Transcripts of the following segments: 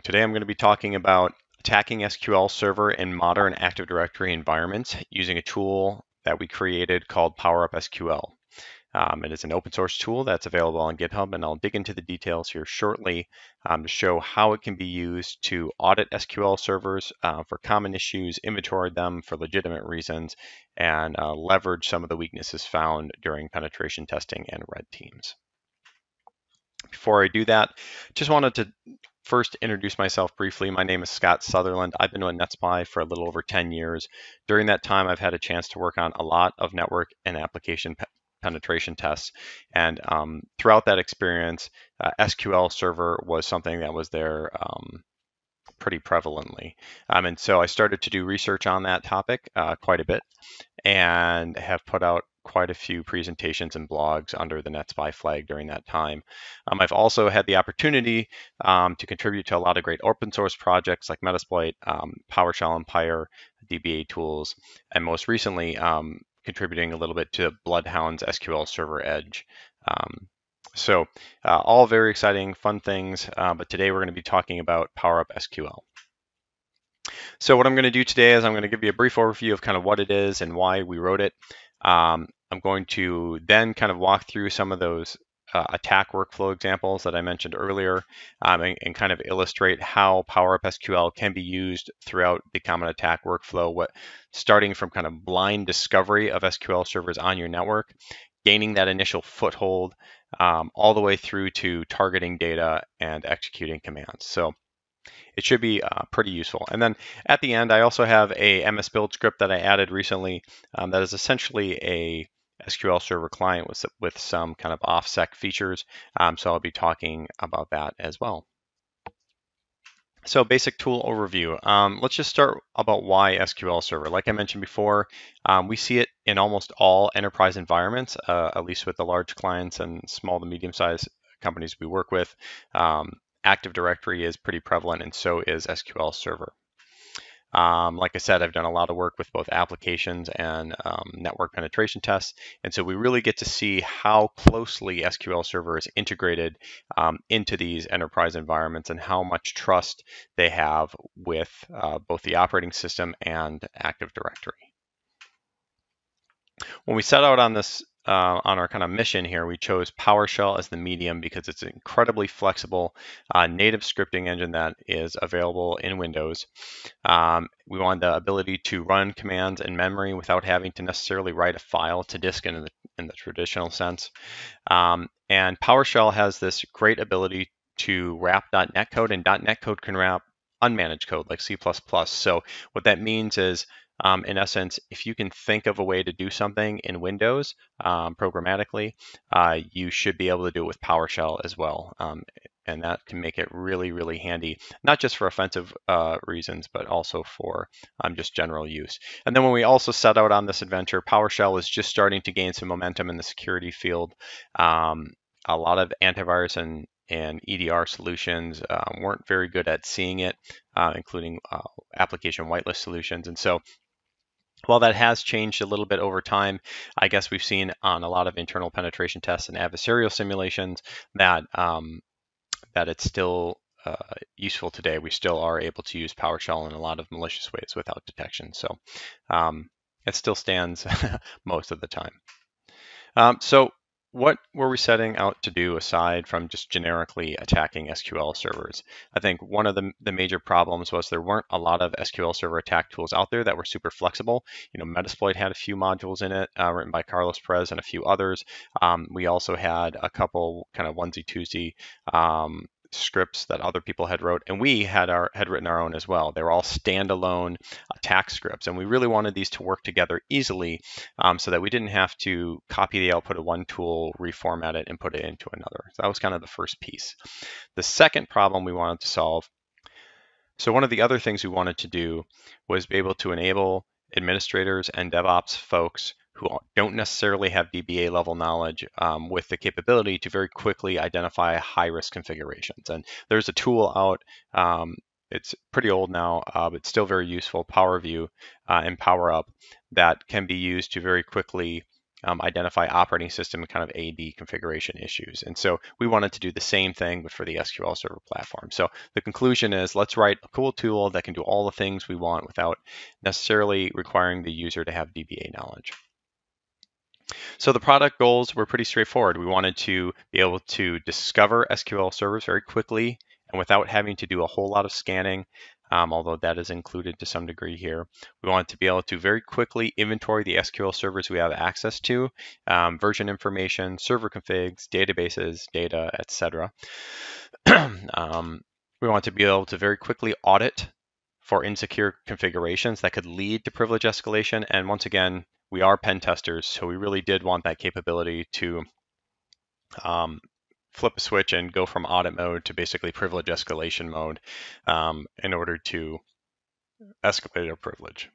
Today I'm going to be talking about attacking SQL Server in modern Active Directory environments using a tool that we created called PowerUpSQL. It is an open source tool that's available on GitHub, and I'll dig into the details here shortly to show how it can be used to audit SQL servers for common issues, inventory them for legitimate reasons, and leverage some of the weaknesses found during penetration testing and red teams. Before I do that, just wanted to first introduce myself briefly. My name is Scott Sutherland. I've been with NetSPI for a little over 10 years. During that time, I've had a chance to work on a lot of network and application penetration tests. And throughout that experience, SQL Server was something that was there pretty prevalently. And so I started to do research on that topic quite a bit and have put out quite a few presentations and blogs under the NetSPI flag during that time. I've also had the opportunity to contribute to a lot of great open source projects like Metasploit, PowerShell Empire, DBA tools, and most recently contributing a little bit to Bloodhound's SQL Server Edge. So all very exciting, fun things, but today we're going to be talking about PowerUpSQL. So what I'm going to do today is I'm going to give you a brief overview of kind of what it is and why we wrote it. I'm going to then kind of walk through some of those attack workflow examples that I mentioned earlier and kind of illustrate how PowerUpSQL can be used throughout the common attack workflow, starting from kind of blind discovery of SQL servers on your network, gaining that initial foothold, all the way through to targeting data and executing commands. So it should be pretty useful. And then at the end, I also have a MSBUILD script that I added recently that is essentially a SQL Server client with some kind of offsec features. So I'll be talking about that as well. So basic tool overview. Let's just start about why SQL Server. Like I mentioned before, we see it in almost all enterprise environments, at least with the large clients and small to medium-sized companies we work with. Active Directory is pretty prevalent, and so is SQL Server. Like I said, I've done a lot of work with both applications and network penetration tests, and so we really get to see how closely SQL Server is integrated into these enterprise environments and how much trust they have with both the operating system and Active Directory. When we set out on this on our kind of mission here, we chose PowerShell as the medium because it's an incredibly flexible native scripting engine that is available in Windows. We wanted the ability to run commands in memory without having to necessarily write a file to disk in the traditional sense. And PowerShell has this great ability to wrap .NET code, and .NET code can wrap unmanaged code like C++. So what that means is, in essence, if you can think of a way to do something in Windows programmatically, you should be able to do it with PowerShell as well. And that can make it really, really handy, not just for offensive reasons, but also for just general use. And then when we also set out on this adventure, PowerShell is just starting to gain some momentum in the security field. A lot of antivirus and EDR solutions weren't very good at seeing it, including application whitelist solutions. And so while that has changed a little bit over time, I guess we've seen on a lot of internal penetration tests and adversarial simulations that that it's still useful today. We still are able to use PowerShell in a lot of malicious ways without detection. So it still stands most of the time. So what were we setting out to do aside from just generically attacking SQL servers? I think one of the major problems was there weren't a lot of SQL Server attack tools out there that were super flexible. Metasploit had a few modules in it written by Carlos Perez and a few others. We also had a couple kind of onesie-twosie scripts that other people had wrote, and we had written our own as well. They were all standalone attack scripts, and we really wanted these to work together easily so that we didn't have to copy the output of one tool, reformat it, and put it into another. So that was kind of the first piece. The second problem we wanted to solve, so one of the other things we wanted to do was be able to enable administrators and DevOps folks who don't necessarily have DBA level knowledge with the capability to very quickly identify high-risk configurations. And there's a tool out, it's pretty old now, but still very useful, PowerView and PowerUp, that can be used to very quickly identify operating system kind of AD configuration issues. And so we wanted to do the same thing, but for the SQL Server platform. So the conclusion is, let's write a cool tool that can do all the things we want without necessarily requiring the user to have DBA knowledge. So the product goals were pretty straightforward. We wanted to be able to discover SQL servers very quickly and without having to do a whole lot of scanning, although that is included to some degree here. We wanted to be able to very quickly inventory the SQL servers we have access to, version information, server configs, databases, data, etc. We want to be able to very quickly audit for insecure configurations that could lead to privilege escalation. And once again, we are pen testers, so we really did want that capability to flip a switch and go from audit mode to basically privilege escalation mode in order to escalate a privilege.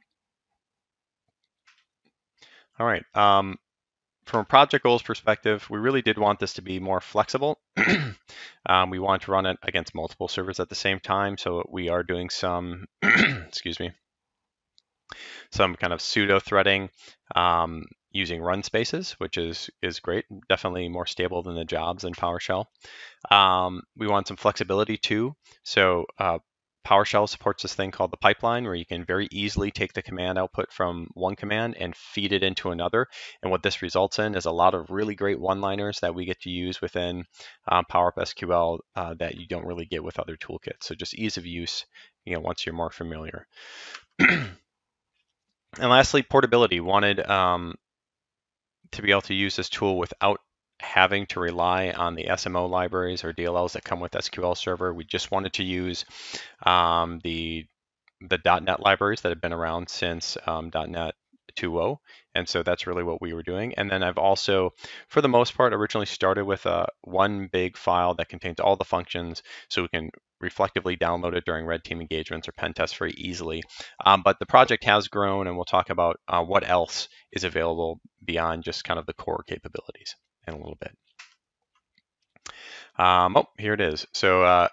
All right. From a project goals perspective, we really did want this to be more flexible. We want to run it against multiple servers at the same time, so we are doing some, excuse me, some kind of pseudo threading using run spaces, which is great, definitely more stable than the jobs in PowerShell. We want some flexibility too. So PowerShell supports this thing called the pipeline, where you can very easily take the command output from one command and feed it into another. And what this results in is a lot of really great one-liners that we get to use within PowerUpSQL that you don't really get with other toolkits. So just ease of use, once you're more familiar. And lastly, portability. Wanted to be able to use this tool without having to rely on the SMO libraries or DLLs that come with SQL Server. We just wanted to use the .NET libraries that have been around since .NET 2.0, and so that's really what we were doing. And then I've also, for the most part, originally started with one big file that contains all the functions, so we can reflectively download it during red team engagements or pen tests very easily. But the project has grown, and we'll talk about what else is available beyond just kind of the core capabilities in a little bit. Oh, here it is. So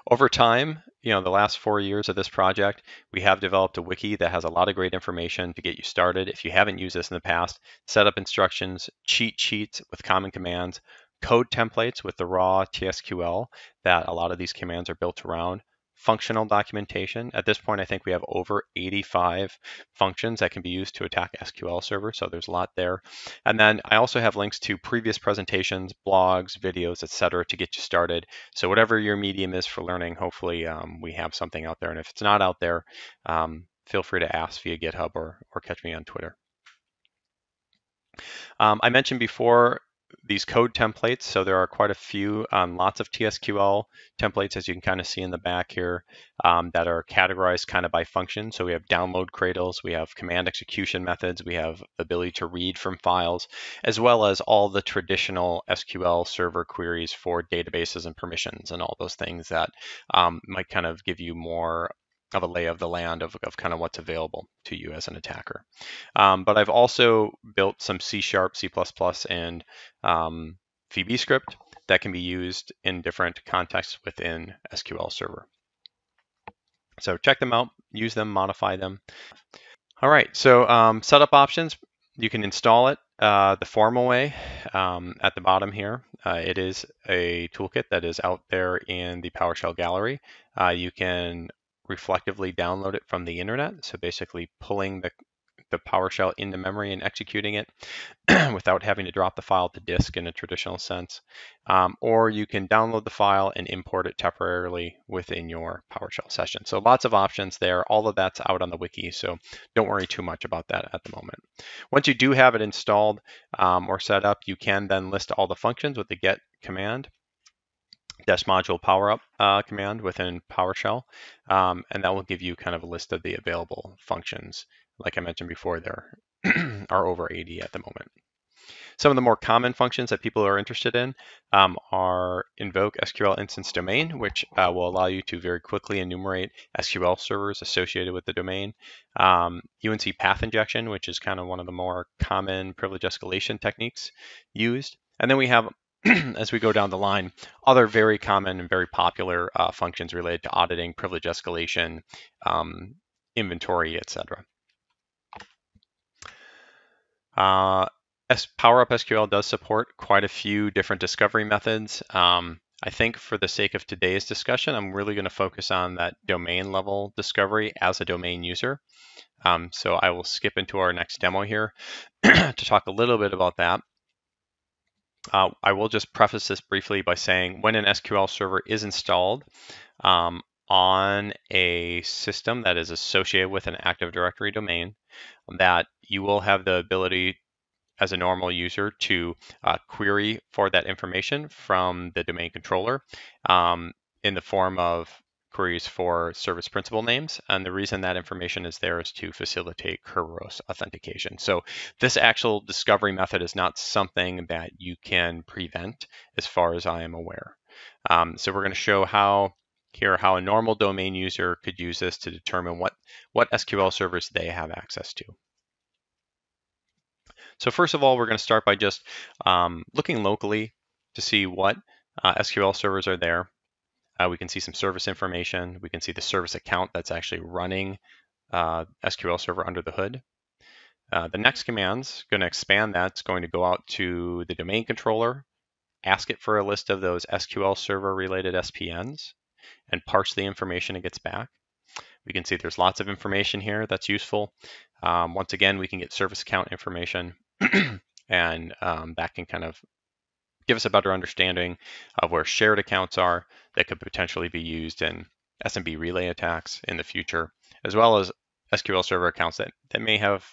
over time, the last 4 years of this project, we have developed a wiki that has a lot of great information to get you started. If you haven't used this in the past, setup instructions, cheat sheets with common commands, code templates with the raw TSQL that a lot of these commands are built around, functional documentation. At this point, I think we have over 85 functions that can be used to attack SQL Server, so there's a lot there. And then I also have links to previous presentations, blogs, videos, etc., to get you started. So whatever your medium is for learning, hopefully we have something out there. And if it's not out there, feel free to ask via GitHub or catch me on Twitter. I mentioned before these code templates, so there are quite a few, lots of TSQL templates, as you can kind of see in the back here, that are categorized kind of by function. So we have download cradles, we have command execution methods, we have the ability to read from files, as well as all the traditional SQL Server queries for databases and permissions and all those things that might kind of give you more of a lay of the land of kind of what's available to you as an attacker. But I've also built some C#, C++, and VB script that can be used in different contexts within SQL Server. So check them out, use them, modify them. All right, so setup options, you can install it the formal way at the bottom here. It is a toolkit that is out there in the PowerShell gallery. You can reflectively download it from the internet, so basically pulling the PowerShell into memory and executing it without having to drop the file to disk in a traditional sense. Or you can download the file and import it temporarily within your PowerShell session. So lots of options there. All of that's out on the wiki, so don't worry too much about that at the moment. Once you do have it installed or set up, you can then list all the functions with the get command, -module PowerUp command within PowerShell, and that will give you kind of a list of the available functions. Like I mentioned before, there are over 80 at the moment. Some of the more common functions that people are interested in are invoke SQL instance domain, which will allow you to very quickly enumerate SQL servers associated with the domain. UNC path injection, which is kind of one of the more common privilege escalation techniques used. And then we have, as we go down the line, other very common and very popular functions related to auditing, privilege escalation, inventory, etc. PowerUpSQL does support quite a few different discovery methods. I think for the sake of today's discussion, I'm really going to focus on that domain level discovery as a domain user. So I will skip into our next demo here to talk a little bit about that. I will just preface this briefly by saying when an SQL server is installed on a system that is associated with an Active Directory domain, that you will have the ability as a normal user to query for that information from the domain controller in the form of queries for service principal names. And the reason that information is there is to facilitate Kerberos authentication. So this actual discovery method is not something that you can prevent as far as I am aware. So we're going to show how a normal domain user could use this to determine what SQL servers they have access to. So first of all, we're going to start by just looking locally to see what SQL servers are there. We can see some service information. We can see the service account that's actually running SQL Server under the hood. The next command's going to expand that. It's going to go out to the domain controller, ask it for a list of those SQL Server related SPNs, and parse the information it gets back. We can see there's lots of information here that's useful. Once again, we can get service account information, and that can kind of give us a better understanding of where shared accounts are that could potentially be used in SMB relay attacks in the future, as well as SQL Server accounts that may have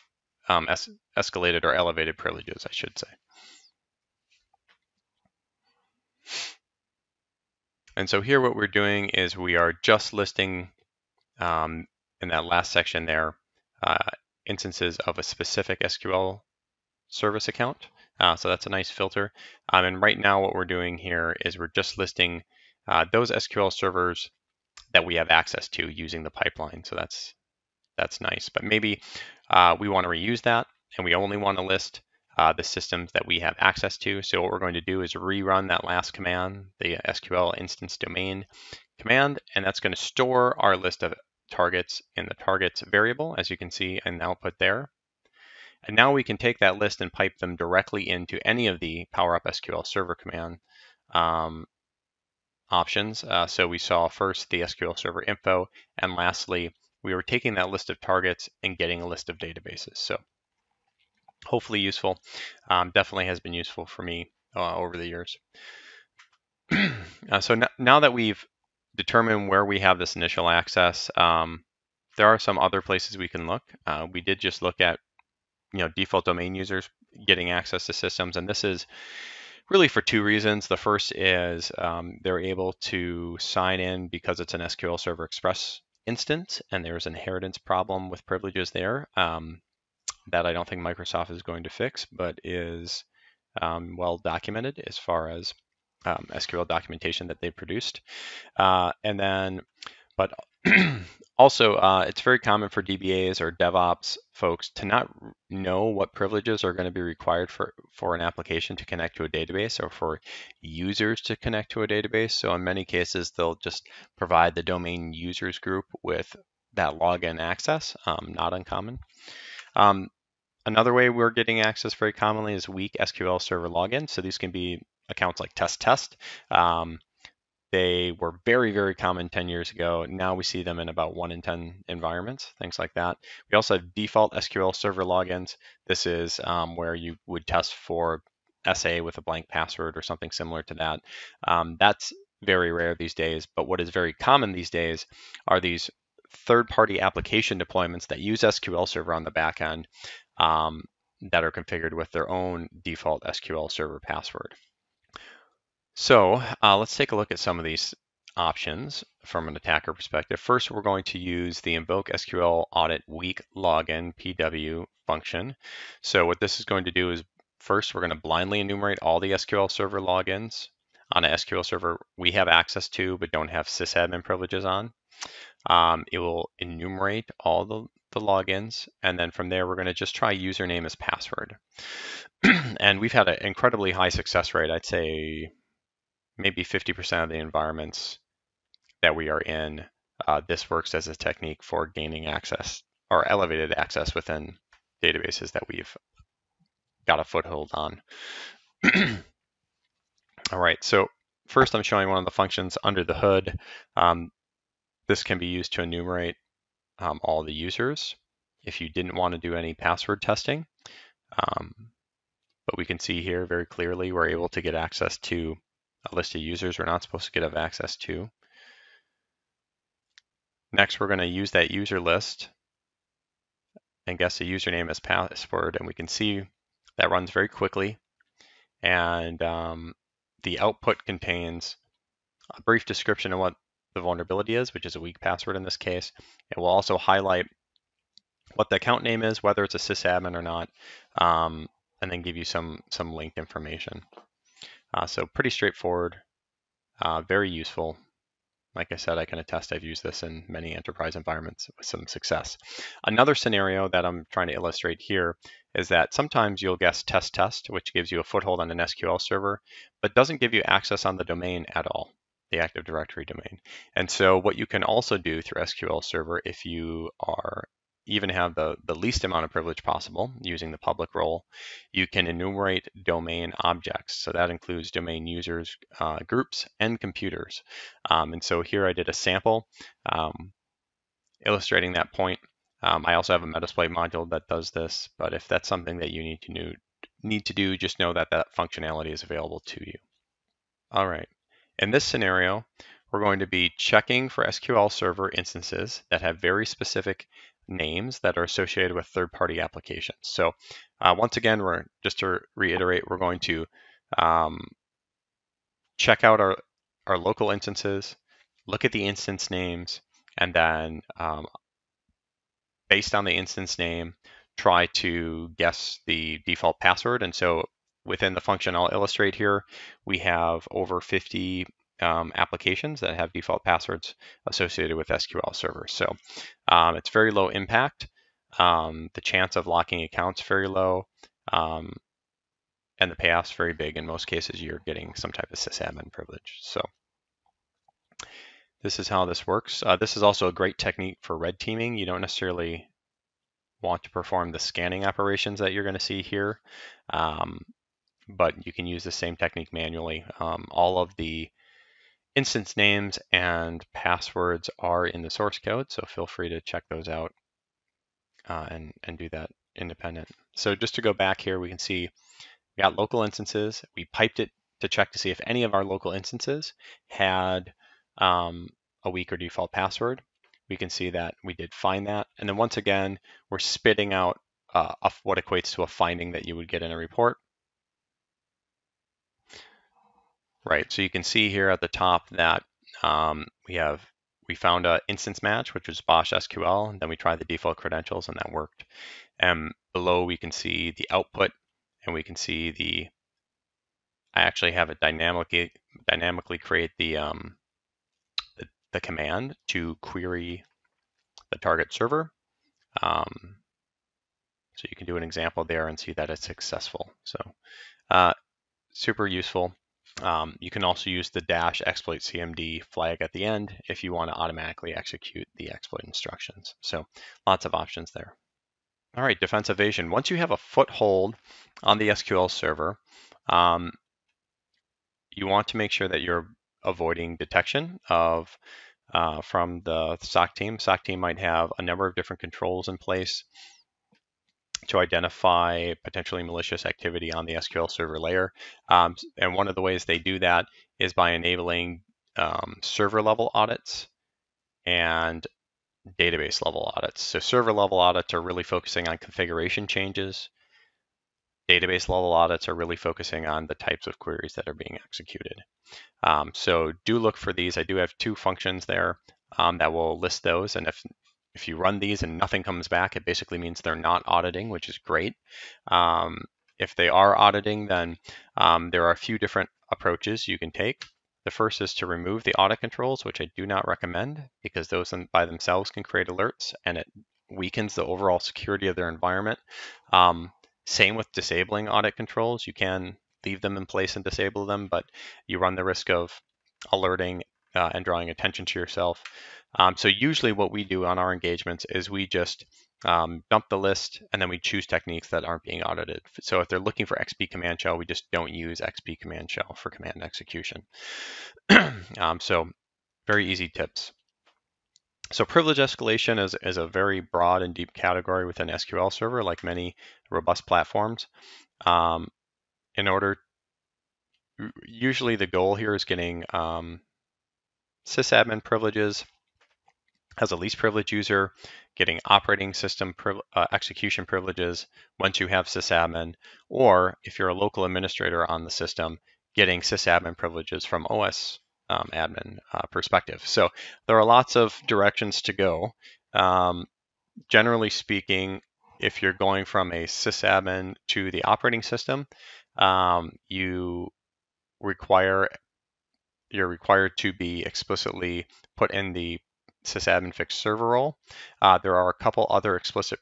escalated or elevated privileges, I should say. And so here what we're doing is we are just listing in that last section there instances of a specific SQL service account. So that's a nice filter. And right now what we're doing here is we're just listing those SQL servers that we have access to using the pipeline. So that's nice. But maybe we want to reuse that and we only want to list the systems that we have access to. So what we're going to do is rerun that last command, the SQL instance domain command, and that's going to store our list of targets in the targets variable, as you can see in the output there. And now we can take that list and pipe them directly into any of the PowerUpSQL Server command options. So we saw first the SQL Server info, and lastly, we were taking that list of targets and getting a list of databases. So hopefully useful. Definitely has been useful for me over the years. So now that we've determined where we have this initial access, there are some other places we can look. We did just look at default domain users getting access to systems, and this is really for two reasons. The first is they're able to sign in because it's an SQL Server Express instance, and there's an inheritance problem with privileges there that I don't think Microsoft is going to fix, but is well documented as far as SQL documentation that they produced. But also, it's very common for DBAs or DevOps folks to not know what privileges are going to be required for an application to connect to a database or for users to connect to a database. So in many cases, they'll just provide the domain users group with that login access, not uncommon. Another way we're getting access very commonly is weak SQL Server login. So these can be accounts like test. They were very, very common 10 years ago. Now we see them in about 1 in 10 environments, things like that. We also have default SQL Server logins. This is where you would test for SA with a blank password or something similar to that. That's very rare these days, but what is very common these days are these third-party application deployments that use SQL Server on the back end that are configured with their own default SQL Server password. So let's take a look at some of these options from an attacker perspective. First, we're going to use the invoke SQL audit weak login PW function. So what this is going to do is first, we're going to blindly enumerate all the SQL Server logins on an SQL Server we have access to but don't have sysadmin privileges on. It will enumerate all the logins, and then from there, we're going to just try username as password. And we've had an incredibly high success rate. I'd say maybe 50% of the environments that we are in, this works as a technique for gaining access or elevated access within databases that we've got a foothold on. All right, so first I'm showing one of the functions under the hood. This can be used to enumerate all the users if you didn't want to do any password testing. But we can see here very clearly we're able to get access to a list of users we're not supposed to get access to. Next, we're going to use that user list and guess a username as password, and we can see that runs very quickly. And the output contains a brief description of what the vulnerability is, which is a weak password in this case. It will also highlight what the account name is, whether it's a sysadmin or not, and then give you some linked information. So pretty straightforward, very useful. Like I said, I can attest I've used this in many enterprise environments with some success. Another scenario that I'm trying to illustrate here is that sometimes you'll guess test, which gives you a foothold on an SQL server, but doesn't give you access on the domain at all, the Active Directory domain. And so what you can also do through SQL Server, if you are even have the least amount of privilege possible using the public role, you can enumerate domain objects. So that includes domain users, groups, and computers. And so here I did a sample illustrating that point. I also have a Metasploit module that does this, but if that's something that you need to do, just know that that functionality is available to you. All right. In this scenario, we're going to be checking for SQL Server instances that have very specific names that are associated with third-party applications. So once again, just to reiterate, we're going to check out our local instances, look at the instance names, and then based on the instance name, try to guess the default password. And so within the function I'll illustrate here, we have over 50 applications that have default passwords associated with SQL Server. So it's very low impact. The chance of locking accounts very low, and the payoff's very big. In most cases, you're getting some type of sysadmin privilege. So this is how this works. This is also a great technique for red teaming. You don't necessarily want to perform the scanning operations that you're going to see here, but you can use the same technique manually. All of the instance names and passwords are in the source code, so feel free to check those out and do that independent. So just to go back here, we can see we got local instances. We piped it to check to see if any of our local instances had a weak or default password. We can see that we did find that. And then once again, we're spitting out what equates to a finding that you would get in a report. Right, so you can see here at the top that we found an instance match, which was Bosch SQL, and then we tried the default credentials and that worked. And below we can see the output, and we can see I actually have it dynamically create the command to query the target server. So you can do an example there and see that it's successful. So super useful. You can also use the -exploit cmd flag at the end if you want to automatically execute the exploit instructions. So lots of options there. All right, defense evasion. Once you have a foothold on the SQL server, you want to make sure that you're avoiding detection of from the SOC team. SOC team might have a number of different controls in place to identify potentially malicious activity on the SQL Server layer. And one of the ways they do that is by enabling server level audits and database level audits. So server level audits are really focusing on configuration changes. Database level audits are really focusing on the types of queries that are being executed. So do look for these. I do have 2 functions there that will list those. And if you run these and nothing comes back, it basically means they're not auditing, which is great. If they are auditing, then there are a few different approaches you can take. The first is to remove the audit controls, which I do not recommend because those by themselves can create alerts and it weakens the overall security of their environment. Same with disabling audit controls. You can leave them in place and disable them, but you run the risk of alerting and drawing attention to yourself. So usually what we do on our engagements is we just dump the list, and then we choose techniques that aren't being audited. So if they're looking for XP command shell, we just don't use XP command shell for command execution. So very easy tips. So privilege escalation is a very broad and deep category within SQL Server, like many robust platforms. Usually the goal here is getting sysadmin privileges as a least privileged user, getting operating system execution privileges once you have sysadmin, or if you're a local administrator on the system, getting sysadmin privileges from OS admin perspective. So there are lots of directions to go. Generally speaking, if you're going from a sysadmin to the operating system, you're required to be explicitly put in the sysadmin fixed server role. There are a couple other explicit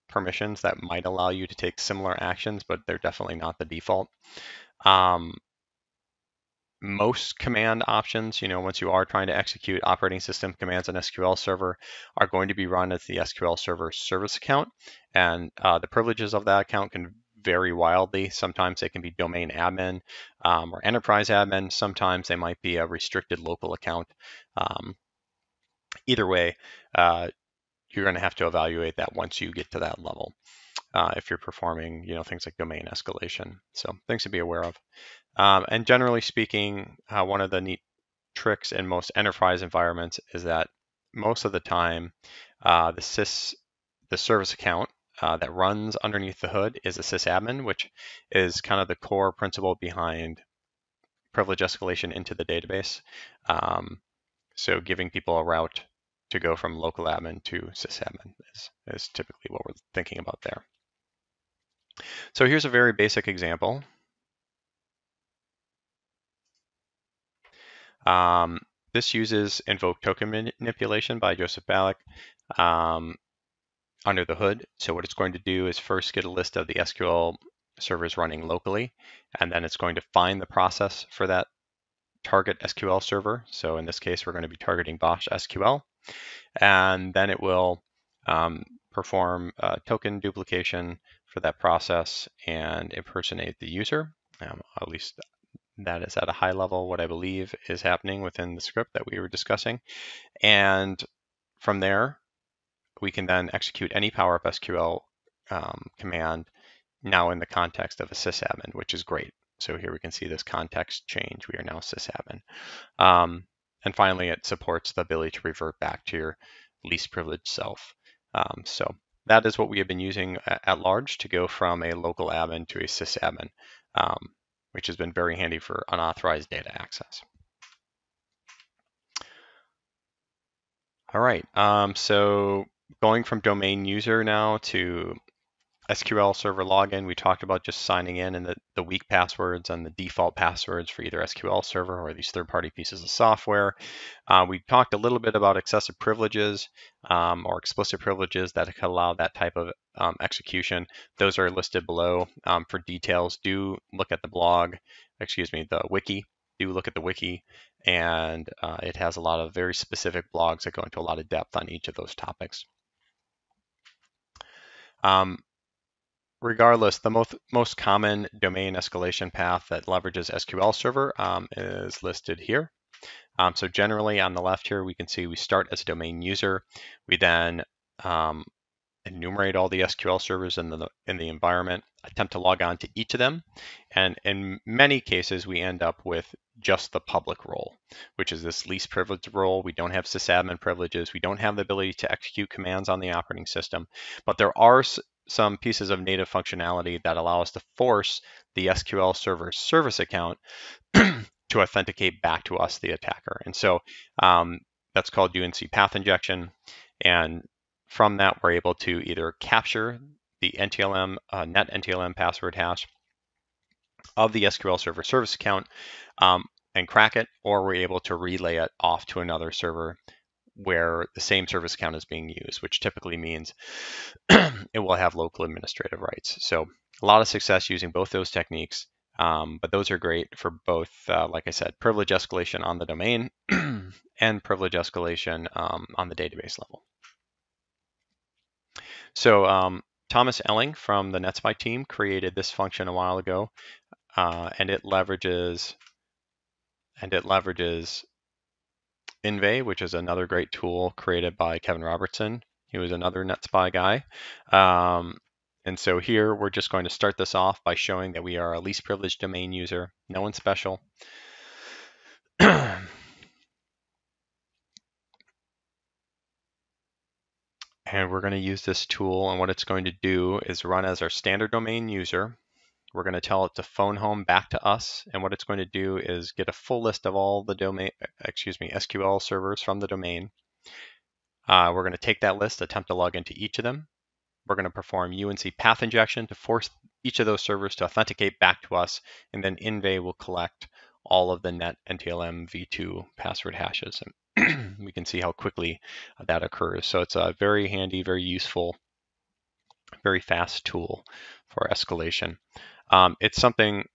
permissions that might allow you to take similar actions, but they're definitely not the default. Most command options, once you are trying to execute operating system commands on SQL Server, are going to be run as the SQL Server service account, and the privileges of that account can vary wildly. Sometimes they can be domain admin or enterprise admin. Sometimes they might be a restricted local account. Either way, you're going to have to evaluate that once you get to that level if you're performing, things like domain escalation. So things to be aware of. And generally speaking, one of the neat tricks in most enterprise environments is that most of the time, the service account that runs underneath the hood is a sysadmin, which is kind of the core principle behind privilege escalation into the database. So giving people a route to go from local admin to sysadmin is typically what we're thinking about there. So here's a very basic example. This uses invoke token manipulation by Joseph Ballack under the hood. So what it's going to do is first get a list of the SQL servers running locally, and then it's going to find the process for that target SQL server. So in this case, we're going to be targeting Bosch SQL, and then it will perform token duplication for that process and impersonate the user. At least that is at a high level what I believe is happening within the script that we were discussing. And from there, we can then execute any PowerUpSQL command now in the context of a sysadmin, which is great. So here we can see this context change. We are now sysadmin. And finally, it supports the ability to revert back to your least privileged self. So that is what we have been using at large to go from a local admin to a sysadmin, which has been very handy for unauthorized data access. All right, so going from domain user now to SQL Server login, we talked about just signing in and the weak passwords and the default passwords for either SQL Server or these third-party pieces of software. We talked a little bit about excessive privileges or explicit privileges that could allow that type of execution. Those are listed below. For details, do look at the the wiki. Do look at the wiki, and it has a lot of very specific blogs that go into a lot of depth on each of those topics. Regardless, the most common domain escalation path that leverages SQL Server is listed here. So generally on the left here, we can see we start as a domain user. We then enumerate all the SQL servers in the environment, attempt to log on to each of them. And in many cases, we end up with just the public role, which is this least privileged role. We don't have sysadmin privileges. We don't have the ability to execute commands on the operating system, but there are some pieces of native functionality that allow us to force the SQL Server service account to authenticate back to us, the attacker. And so that's called UNC path injection. And from that, we're able to either capture the NTLM, net NTLM password hash of the SQL Server service account and crack it, or we're able to relay it off to another server where the same service account is being used, which typically means it will have local administrative rights. So a lot of success using both those techniques, but those are great for both, like I said, privilege escalation on the domain and privilege escalation on the database level. So Thomas Elling from the NetSPI team created this function a while ago, and it leverages Inve, which is another great tool created by Kevin Robertson. He was another NetSPI guy. And so here we're just going to start this off by showing that we are a least privileged domain user, no one special. And we're going to use this tool, and what it's going to do is run as our standard domain user. We're going to tell it to phone home back to us, and what it's going to do is get a full list of all the SQL servers from the domain. We're going to take that list, attempt to log into each of them. We're going to perform UNC path injection to force each of those servers to authenticate back to us, and then Inve will collect all of the net NTLM v2 password hashes. And we can see how quickly that occurs. So it's a very handy, very useful, very fast tool for escalation. It's something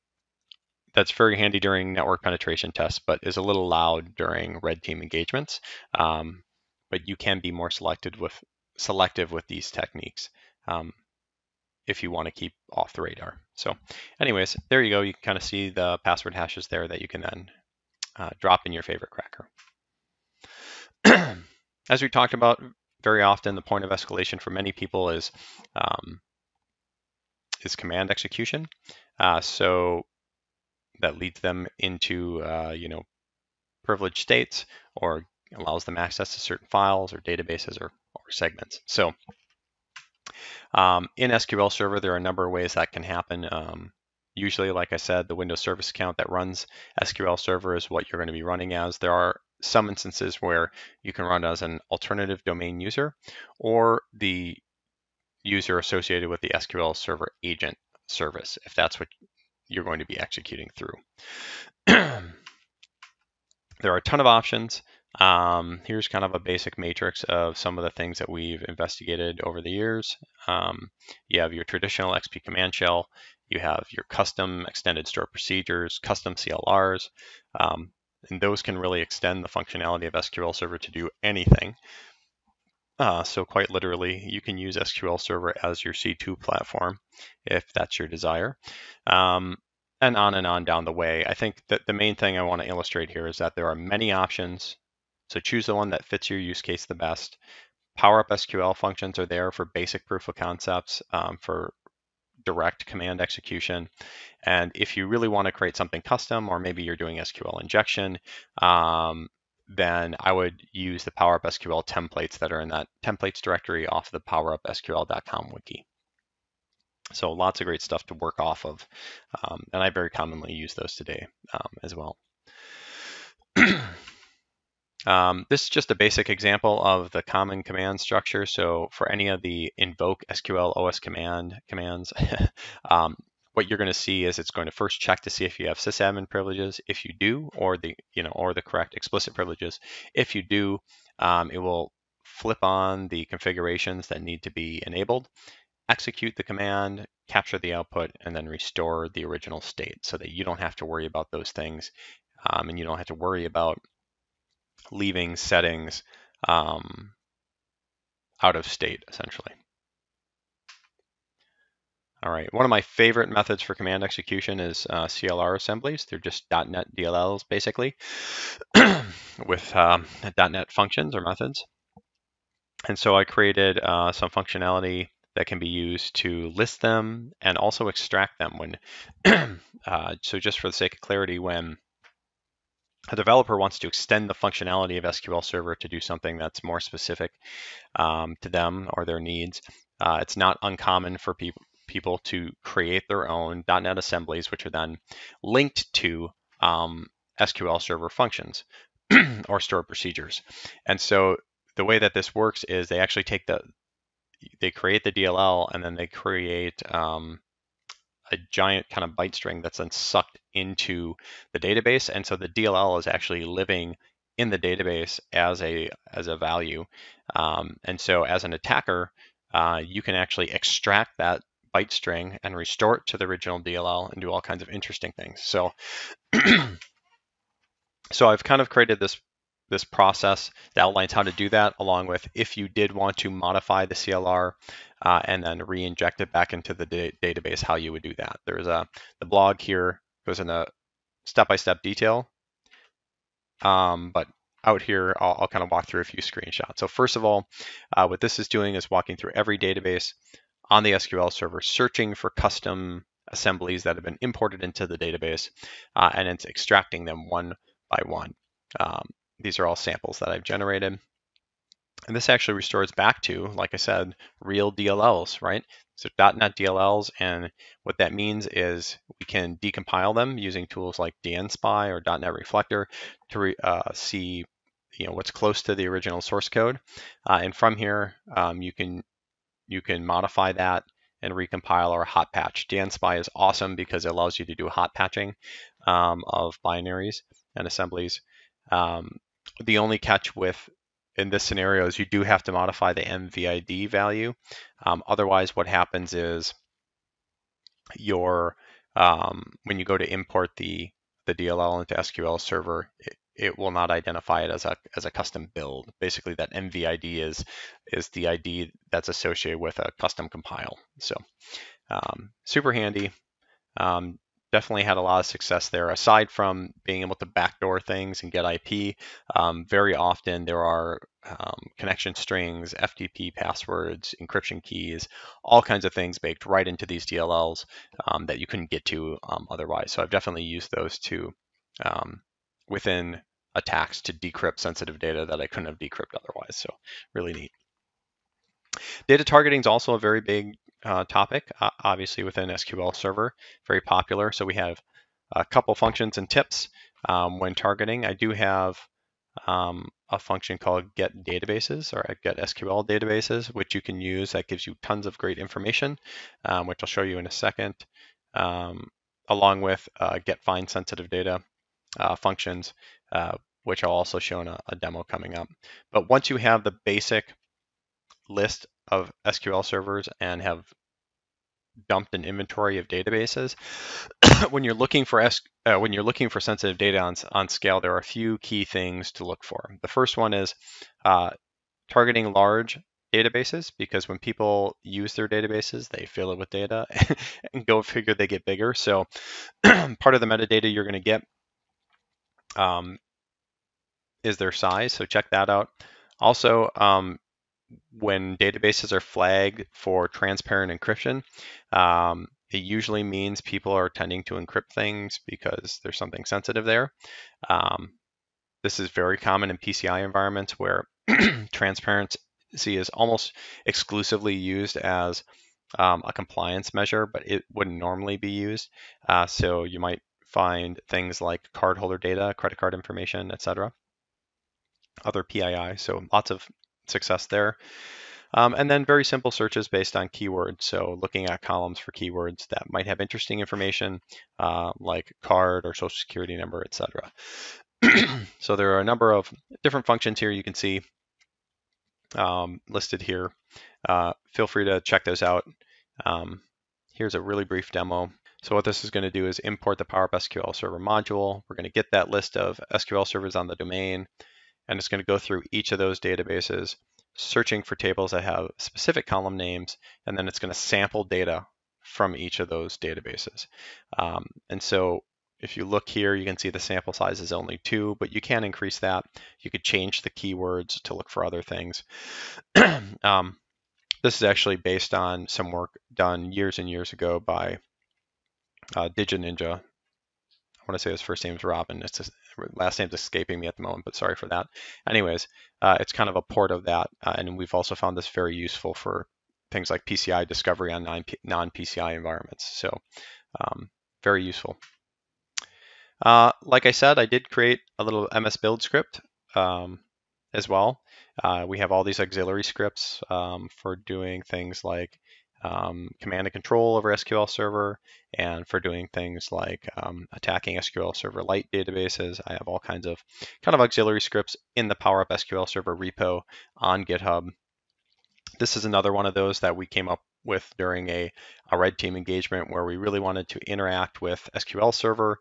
that's very handy during network penetration tests, but is a little loud during red team engagements. But you can be more selective with these techniques if you want to keep off the radar. So anyways, there you go. You can kind of see the password hashes there that you can then drop in your favorite cracker. As we talked about very often, the point of escalation for many people is command execution. So that leads them into privileged states, or allows them access to certain files or databases or segments. So in SQL Server, there are a number of ways that can happen. Usually, like I said, the Windows Service account that runs SQL Server is what you're going to be running as. There are some instances where you can run as an alternative domain user, or the user associated with the SQL Server agent service, if that's what you're going to be executing through. There are a ton of options. Here's kind of a basic matrix of some of the things that we've investigated over the years. You have your traditional XP command shell. You have your custom extended stored procedures, custom CLRs, and those can really extend the functionality of SQL Server to do anything. So quite literally, you can use SQL Server as your C2 platform if that's your desire. And on down the way. I think that the main thing I want to illustrate here is that there are many options. So choose the one that fits your use case the best. PowerUpSQL functions are there for basic proof of concepts, for direct command execution. And if you really want to create something custom, or maybe you're doing SQL injection, then I would use the PowerUpSQL templates that are in that templates directory off the PowerUpSQL.com wiki. So lots of great stuff to work off of, and I very commonly use those today as well. This is just a basic example of the common command structure. So for any of the invoke SQL OS commands, what you're going to see is it's going to first check to see if you have sysadmin privileges. If you do, or the correct explicit privileges. If you do, it will flip on the configurations that need to be enabled, execute the command, capture the output, and then restore the original state so that you don't have to worry about those things, and you don't have to worry about leaving settings out of state, essentially. All right, one of my favorite methods for command execution is CLR assemblies. They're just .NET DLLs, basically, with .NET functions or methods. And so I created some functionality that can be used to list them and also extract them when, so just for the sake of clarity, when a developer wants to extend the functionality of SQL Server to do something that's more specific to them or their needs, it's not uncommon for people to create their own .NET assemblies, which are then linked to SQL Server functions or stored procedures. And so the way that this works is they actually they create the DLL, and then they create a giant kind of byte string that's then sucked into the database. And so the DLL is actually living in the database as a value. And so as an attacker, you can actually extract that byte string and restore it to the original DLL and do all kinds of interesting things. So, so I've kind of created this this process that outlines how to do that, along with if you did want to modify the CLR and then re-inject it back into the database, how you would do that. There's the blog here goes into step-by-step detail, but out here, I'll kind of walk through a few screenshots. So first of all, what this is doing is walking through every database on the SQL server, searching for custom assemblies that have been imported into the database, and it's extracting them one by one. These are all samples that I've generated. And this actually restores back to, like I said, real DLLs, right? So .NET DLLs, and what that means is we can decompile them using tools like NetSPI or .NET Reflector to see, what's close to the original source code. And from here, you can modify that and recompile or hot patch. NetSPI is awesome because it allows you to do hot patching of binaries and assemblies. The only catch in this scenario is you do have to modify the MVID value. Otherwise, what happens is when you go to import the DLL into SQL Server, it will not identify it as a custom build. Basically, that MVID is the ID that's associated with a custom compile. So super handy. Definitely had a lot of success there. Aside from being able to backdoor things and get IP, very often there are connection strings, FTP passwords, encryption keys, all kinds of things baked right into these DLLs that you couldn't get to otherwise. So I've definitely used those within attacks to decrypt sensitive data that I couldn't have decrypted otherwise. So really neat. Data targeting is also a very big topic, obviously within SQL Server, very popular. So we have a couple functions and tips when targeting. I do have a function called get databases or get SQL databases, which you can use. That gives you tons of great information, which I'll show you in a second, along with get find sensitive data functions, which I'll also show in a demo coming up. But once you have the basic list of SQL servers and have dumped an inventory of databases, when you're looking for sensitive data on scale, there are a few key things to look for. The first one is targeting large databases, because when people use their databases, they fill it with data, and go figure they get bigger. So part of the metadata you're going to get is their size. So check that out. Also, when databases are flagged for transparent encryption, it usually means people are tending to encrypt things because there's something sensitive there. This is very common in PCI environments where transparency is almost exclusively used as a compliance measure, but it wouldn't normally be used. So you might find things like cardholder data, credit card information, etc., other PII. So lots of success there. And then very simple searches based on keywords. So looking at columns for keywords that might have interesting information like card or social security number, etc. So there are a number of different functions here you can see listed here. Feel free to check those out. Here's a really brief demo. So what this is going to do is import the PowerUpSQL Server module. We're going to get that list of SQL servers on the domain, and it's going to go through each of those databases, searching for tables that have specific column names, and then it's going to sample data from each of those databases. And so if you look here, you can see the sample size is only 2, but you can increase that. You could change the keywords to look for other things. This is actually based on some work done years and years ago by DigiNinja. I want to say his first name is Robin. Last name's escaping me at the moment, but sorry for that. Anyways, it's kind of a port of that, and we've also found this very useful for things like PCI discovery on non-PCI environments. So very useful. Like I said, I did create a little MSBUILD script as well. We have all these auxiliary scripts for doing things like command and control over SQL Server, and for doing things like attacking SQL Serverlite databases. I have all kinds of kind of auxiliary scripts in the PowerUpSQL Server repo on GitHub. This is another one of those that we came up with during a red team engagement where we really wanted to interact with SQL Server,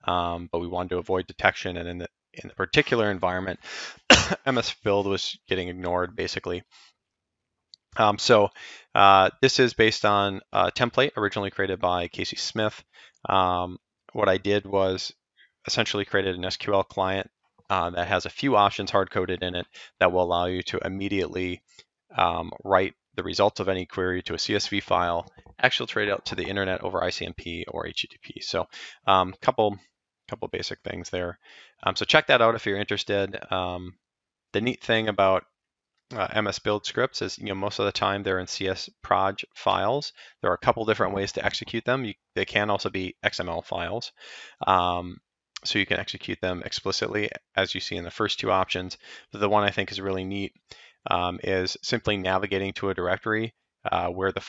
but we wanted to avoid detection. And in the particular environment, MSBUILD was getting ignored basically. This is based on a template originally created by Casey Smith. What I did was essentially created an SQL client that has a few options hard-coded in it that will allow you to immediately write the results of any query to a CSV file, exfiltrate out to the internet over ICMP or HTTP. So couple basic things there. So check that out if you're interested. The neat thing about MSBuild scripts is, most of the time they're in CSproj files. There are a couple different ways to execute them. They can also be XML files. So you can execute them explicitly, as you see in the first two options. But the one I think is really neat is simply navigating to a directory where the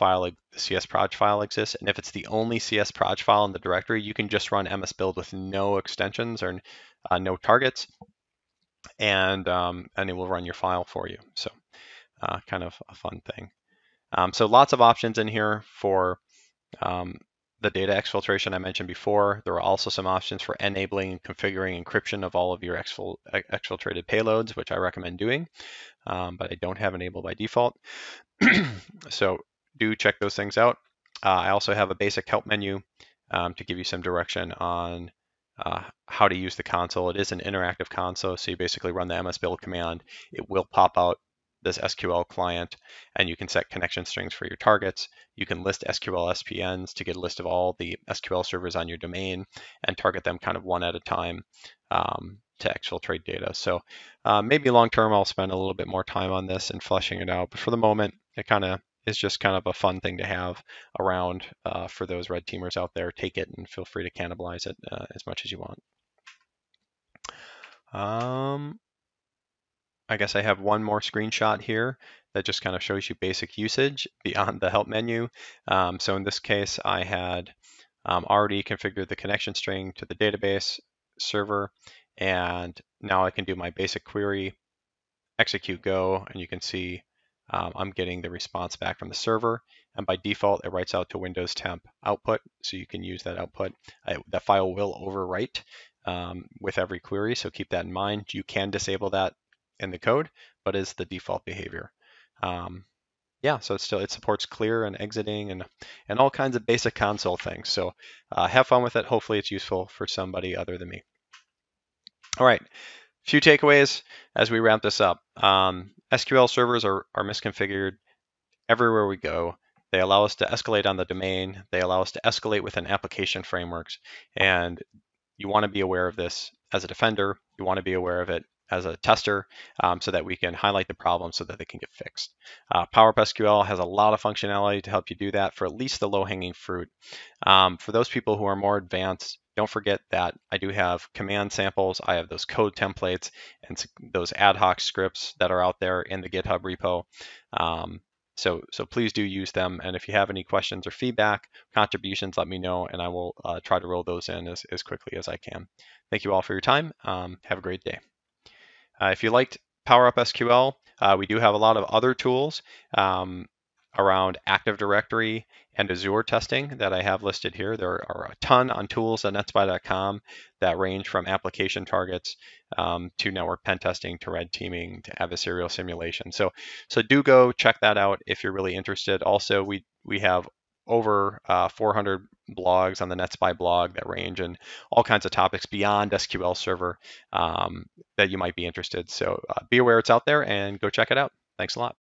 CSproj file exists. And if it's the only CSproj file in the directory, you can just run MSBuild with no extensions or no targets, and it will run your file for you. So kind of a fun thing. So lots of options in here for the data exfiltration I mentioned before. There are also some options for enabling and configuring encryption of all of your exfiltrated payloads, which I recommend doing, but I don't have enabled by default. So do check those things out. I also have a basic help menu to give you some direction on how to use the console. It is an interactive console, so you basically run the MSBuild command. It will pop out this SQL client, and you can set connection strings for your targets. You can list SQL SPNs to get a list of all the SQL servers on your domain and target them kind of one at a time to exfiltrate data. So maybe long term I'll spend a little bit more time on this and fleshing it out, but for the moment it kind of is just kind of a fun thing to have around for those red teamers out there. Take it and feel free to cannibalize it as much as you want. I guess I have one more screenshot here that just kind of shows you basic usage beyond the help menu. So in this case, I had already configured the connection string to the database server, and now I can do my basic query, execute go, and you can see I'm getting the response back from the server, and by default it writes out to Windows temp output, so you can use that output. That file will overwrite with every query, so keep that in mind. You can disable that in the code, but is the default behavior. Yeah, so it supports clear and exiting and all kinds of basic console things. So have fun with it. Hopefully it's useful for somebody other than me. All right, few takeaways as we wrap this up. SQL servers are misconfigured everywhere we go. They allow us to escalate on the domain. They allow us to escalate within application frameworks. And you want to be aware of this as a defender. You want to be aware of it as a tester so that we can highlight the problem so that they can get fixed. PowerUpSQL has a lot of functionality to help you do that for at least the low-hanging fruit. For those people who are more advanced, don't forget that I do have command samples. I have those code templates and those ad hoc scripts that are out there in the GitHub repo. So please do use them. And if you have any questions or feedback, contributions, let me know, and I will try to roll those in as quickly as I can. Thank you all for your time. Have a great day. If you liked PowerUpSQL, we do have a lot of other tools around Active Directory and Azure testing that I have listed here. There are a ton on tools at NetSPI.com that range from application targets to network pen testing to red teaming to adversarial simulation. So do go check that out if you're really interested. Also, we have over 400 blogs on the NetSPI blog that range in all kinds of topics beyond SQL Server that you might be interested. So be aware it's out there and go check it out. Thanks a lot.